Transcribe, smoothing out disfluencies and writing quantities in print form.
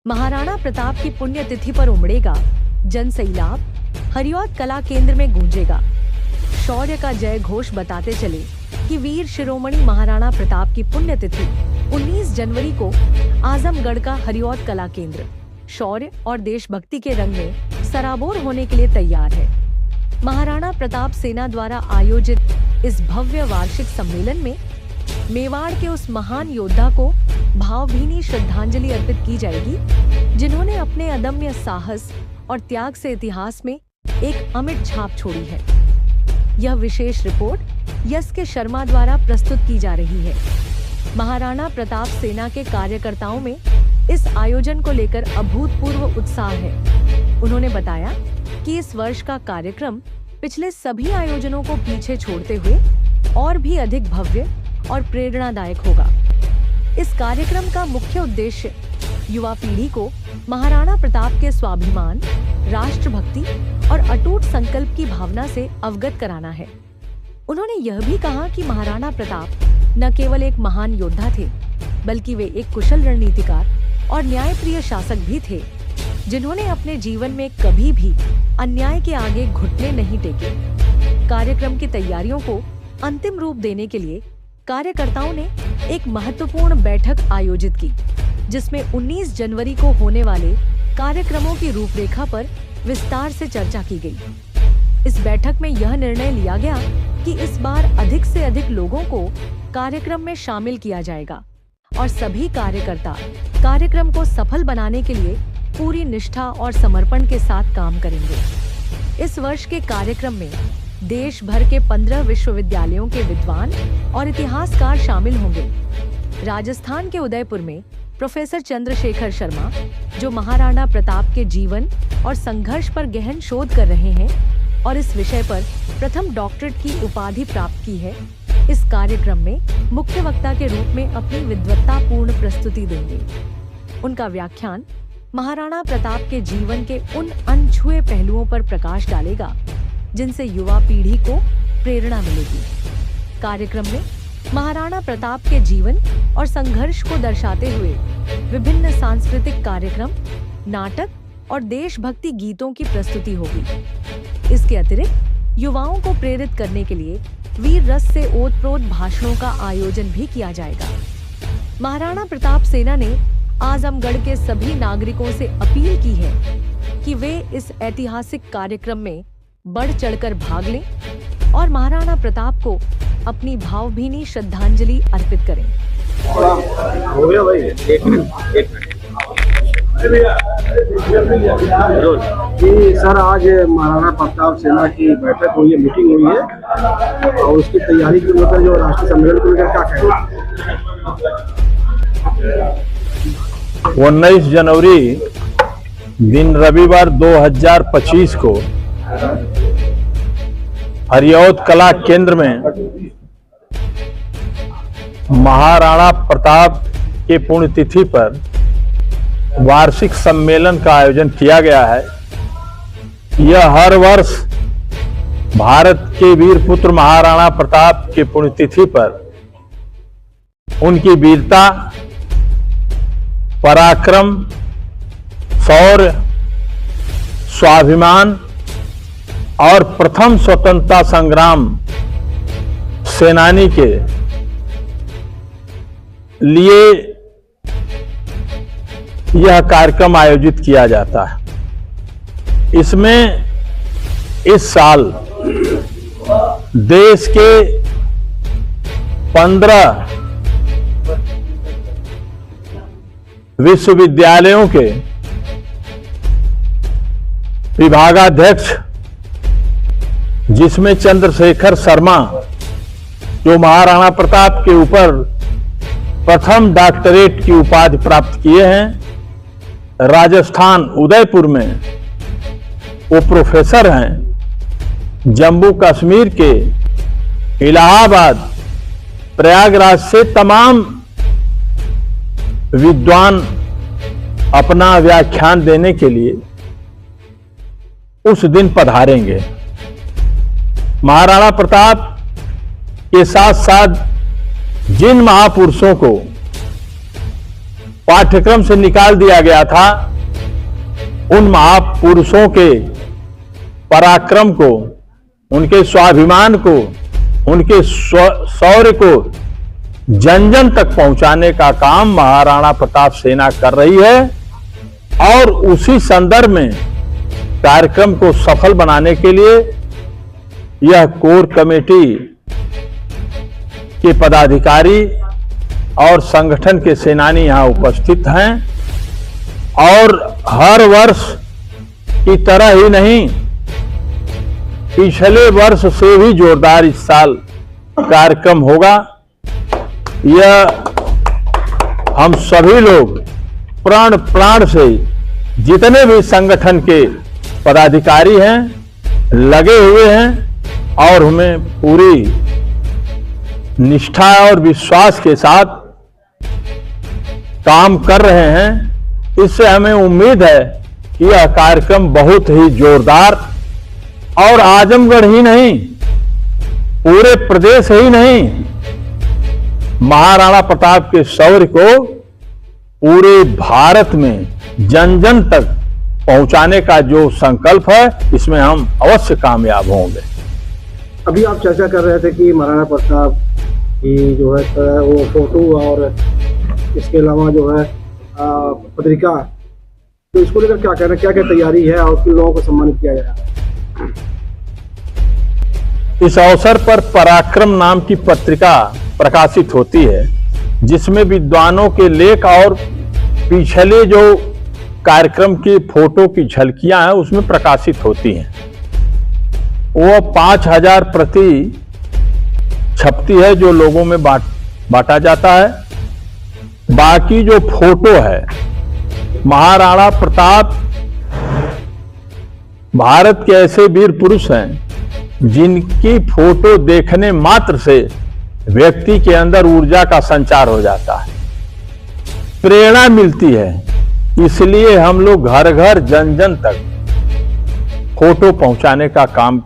महाराणा प्रताप की पुण्यतिथि पर उमड़ेगा जन सैलाब, हरिऔध कला केंद्र में गूंजेगा। शौर्य का जय घोष बताते चले कि वीर शिरोमणि महाराणा प्रताप की पुण्यतिथि 19 जनवरी को आजमगढ़ का हरिऔध कला केंद्र शौर्य और देशभक्ति के रंग में सराबोर होने के लिए तैयार है। महाराणा प्रताप सेना द्वारा आयोजित इस भव्य वार्षिक सम्मेलन में मेवाड़ के उस महान योद्धा को भावभीनी श्रद्धांजलि अर्पित की जाएगी, जिन्होंने अपने अदम्य साहस और त्याग से इतिहास में एक अमिट छाप छोड़ी है। यह विशेष रिपोर्ट यस के शर्मा द्वारा प्रस्तुत की जा रही है। महाराणा प्रताप सेना के कार्यकर्ताओं में इस आयोजन को लेकर अभूतपूर्व उत्साह है। उन्होंने बताया कि इस वर्ष का कार्यक्रम पिछले सभी आयोजनों को पीछे छोड़ते हुए और भी अधिक भव्य और प्रेरणादायक होगा। इस कार्यक्रम का मुख्य उद्देश्य युवा पीढ़ी को महाराणा प्रताप के स्वाभिमान, राष्ट्रभक्ति और अटूट संकल्प की भावना से अवगत कराना है। उन्होंने यह भी कहा कि महाराणा प्रताप न केवल एक महान योद्धा थे, बल्कि वे एक कुशल रणनीतिकार और न्यायप्रिय शासक भी थे, जिन्होंने अपने जीवन में कभी भी अन्याय के आगे घुटने नहीं टेके। कार्यक्रम की तैयारियों को अंतिम रूप देने के लिए कार्यकर्ताओं ने एक महत्वपूर्ण बैठक आयोजित की, जिसमें 19 जनवरी को होने वाले कार्यक्रमों की रूपरेखा पर विस्तार से चर्चा की गई। इस बैठक में यह निर्णय लिया गया कि इस बार अधिक से अधिक लोगों को कार्यक्रम में शामिल किया जाएगा और सभी कार्यकर्ता कार्यक्रम को सफल बनाने के लिए पूरी निष्ठा और समर्पण के साथ काम करेंगे। इस वर्ष के कार्यक्रम में देश भर के 15 विश्वविद्यालयों के विद्वान और इतिहासकार शामिल होंगे। राजस्थान के उदयपुर में प्रोफेसर चंद्रशेखर शर्मा, जो महाराणा प्रताप के जीवन और संघर्ष पर गहन शोध कर रहे हैं और इस विषय पर प्रथम डॉक्टरेट की उपाधि प्राप्त की है, इस कार्यक्रम में मुख्य वक्ता के रूप में अपनी विद्वत्तापूर्ण प्रस्तुति देंगे। उनका व्याख्यान महाराणा प्रताप के जीवन के उन अनछुए पहलुओं पर प्रकाश डालेगा, जिनसे युवा पीढ़ी को प्रेरणा मिलेगी। कार्यक्रम में महाराणा प्रताप के जीवन और संघर्ष को दर्शाते हुए विभिन्न सांस्कृतिक कार्यक्रम, नाटक और देशभक्ति गीतों की प्रस्तुति होगी। इसके अतिरिक्त युवाओं को प्रेरित करने के लिए वीर रस से ओतप्रोत भाषणों का आयोजन भी किया जाएगा। महाराणा प्रताप सेना ने आजमगढ़ के सभी नागरिकों से अपील की है कि वे इस ऐतिहासिक कार्यक्रम में बढ़ चढ़कर भाग लें और महाराणा प्रताप को अपनी भावभीनी श्रद्धांजलि अर्पित करें। हो गया भाई, एक मिनट। सर, आज महाराणा प्रताप सेना की बैठक हुई है, मीटिंग हुई है और उसकी तैयारी की लेकर जो राष्ट्रीय सम्मेलन को लेकर क्या कहेंगे? 19 जनवरी दिन रविवार 2025 को हरिऔध कला केंद्र में महाराणा प्रताप के पुण्यतिथि पर वार्षिक सम्मेलन का आयोजन किया गया है। यह हर वर्ष भारत के वीर पुत्र महाराणा प्रताप के पुण्यतिथि पर उनकी वीरता, पराक्रम, शौर्य, स्वाभिमान और प्रथम स्वतंत्रता संग्राम सेनानी के लिए यह कार्यक्रम आयोजित किया जाता है। इसमें इस साल देश के 15 विश्वविद्यालयों के विभागाध्यक्ष, जिसमें चंद्रशेखर शर्मा, जो महाराणा प्रताप के ऊपर प्रथम डॉक्टरेट की उपाधि प्राप्त किए हैं, राजस्थान उदयपुर में वो प्रोफेसर हैं, जम्मू कश्मीर के इलाहाबाद, प्रयागराज से तमाम विद्वान अपना व्याख्यान देने के लिए उस दिन पधारेंगे। महाराणा प्रताप के साथ साथ जिन महापुरुषों को पाठ्यक्रम से निकाल दिया गया था, उन महापुरुषों के पराक्रम को, उनके स्वाभिमान को, उनके शौर्य को जन जन तक पहुंचाने का काम महाराणा प्रताप सेना कर रही है। और उसी संदर्भ में कार्यक्रम को सफल बनाने के लिए यह कोर कमेटी के पदाधिकारी और संगठन के सेनानी यहां उपस्थित हैं। और हर वर्ष की तरह ही नहीं, पिछले वर्ष से भी जोरदार इस साल कार्यक्रम होगा। यह हम सभी लोग प्राण से, जितने भी संगठन के पदाधिकारी हैं, लगे हुए हैं और हमें पूरी निष्ठा और विश्वास के साथ काम कर रहे हैं। इससे हमें उम्मीद है कि यह कार्यक्रम बहुत ही जोरदार और आजमगढ़ ही नहीं, पूरे प्रदेश ही नहीं, महाराणा प्रताप के शौर्य को पूरे भारत में जन जन तक पहुंचाने का जो संकल्प है, इसमें हम अवश्य कामयाब होंगे। अभी आप चर्चा कर रहे थे कि महाराणा प्रताप की जो है वो फोटो और इसके अलावा जो है पत्रिका, तो इसको लेकर क्या कहना, क्या क्या तैयारी है और किन लोगों को सम्मानित किया गया? इस अवसर पर पराक्रम नाम की पत्रिका प्रकाशित होती है, जिसमें विद्वानों के लेख और पिछले जो कार्यक्रम की फोटो की झलकियां हैं उसमें प्रकाशित होती हैं। वो 5000 प्रति छपती है, जो लोगों में बांटा जाता है। बाकी जो फोटो है, महाराणा प्रताप भारत के ऐसे वीर पुरुष हैं जिनकी फोटो देखने मात्र से व्यक्ति के अंदर ऊर्जा का संचार हो जाता है, प्रेरणा मिलती है। इसलिए हम लोग घर घर जन जन तक फोटो पहुंचाने का काम